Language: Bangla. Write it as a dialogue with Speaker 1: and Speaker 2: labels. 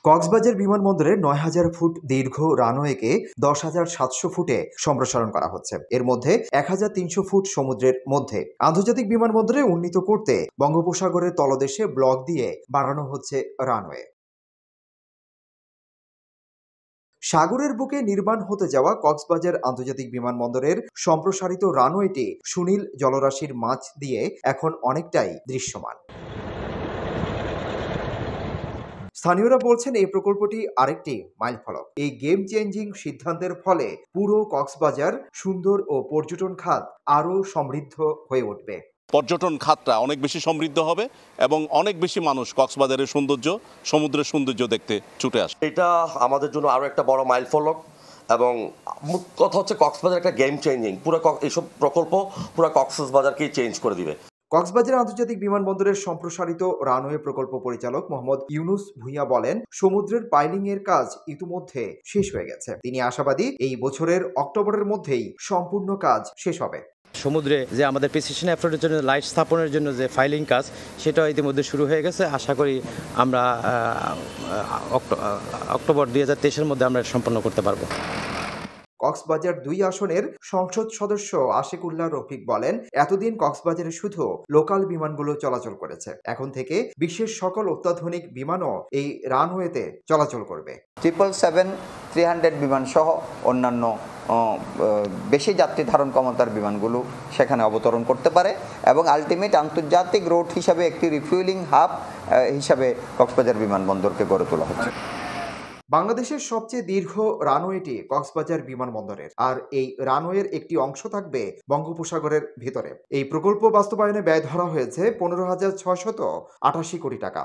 Speaker 1: কক্সবাজার বিমানবন্দরে ৯,০০০ ফুট দীর্ঘ রানওয়েকে ১০,৭০০ ফুটে সম্প্রসারণ করা হচ্ছে। এর মধ্যে ১,৩০০ ফুট সমুদ্রের মধ্যে। আন্তর্জাতিক বিমানবন্দরে উন্নীত করতে বঙ্গোপসাগরের তলদেশে ব্লক দিয়ে বাড়ানো হচ্ছে রানওয়ে। সাগরের বুকে নির্মাণ হতে যাওয়া কক্সবাজার আন্তর্জাতিক বিমানবন্দরের সম্প্রসারিত রানওয়েটি সুনীল জলরাশির মাঝ দিয়ে এখন অনেকটাই দৃশ্যমান। স্থানীয়রা বলছেন এই প্রকল্পটি আরেকটি মাইলফলক। এই গেম চেঞ্জিং সিদ্ধান্তের ফলে পুরো কক্সবাজার সুন্দর ও পর্যটন খাত আরও সমৃদ্ধ হয়ে উঠবে।
Speaker 2: পর্যটন খাতটা অনেক বেশি সমৃদ্ধ হবে এবং অনেক বেশি মানুষ কক্সবাজারের সৌন্দর্য, সমুদ্রের সৌন্দর্য দেখতে ছুটে আসে।
Speaker 3: এটা আমাদের জন্য আরো একটা বড় মাইলফলক এবং কথা হচ্ছে কক্সবাজার একটা গেম চেঞ্জিং। পুরো এইসব প্রকল্প পুরো কক্সবাজারকেই চেঞ্জ করে দিবে।
Speaker 1: কক্সবাজার আন্তর্জাতিক বিমানবন্দরের সম্প্রসারিত রানওয়ে প্রকল্প পরিচালক মোহাম্মদ ইউনুস ভূঁইয়া বলেন, সমুদ্রের পাইলিং এর কাজ ইতিমধ্যে শেষ হয়ে গেছে। তিনি আশাবাদী এই বছরের অক্টোবরের মধ্যেই সম্পূর্ণ কাজ শেষ হবে।
Speaker 4: সমুদ্রে যে আমাদের প্রিসিশন এফোর্টের জন্য লাইট স্থাপনের জন্য যে ফাইলিং কাজ, সেটা ইতিমধ্যে শুরু হয়ে গেছে। আশা করি আমরা অক্টোবর 2023-এর মধ্যে আমরা সম্পন্ন করতে পারবো।
Speaker 1: কক্সবাজার 2 আসনের সংসদ সদস্য আশিকুল্লাহ রফিক বলেন, এতদিন কক্সবাজারে শুধু লোকাল বিমানগুলো চলাচল করেছে। এখন থেকে বিশ্বের সকল অত্যাধুনিক বিমানও এই রানওয়েতে চলাচল করবে।
Speaker 5: 777-300 বিমান সহ অন্যান্য বেশি যাত্রী ধারণ ক্ষমতার বিমানগুলো সেখানে অবতরণ করতে পারে এবং আলটিমেট আন্তর্জাতিক রুট হিসাবে একটি রিফুয়েলিং হাব হিসাবে কক্সবাজার বিমানবন্দরকে গড়ে তোলা হচ্ছে।
Speaker 1: বাংলাদেশের সবচেয়ে দীর্ঘ রানওয়েটি কক্সবাজার বিমানবন্দরের, আর এই রানওয়ের একটি অংশ থাকবে বঙ্গোপসাগরের ভেতরে। এই প্রকল্প বাস্তবায়নে ব্যয় ধরা হয়েছে 15,688 কোটি টাকা।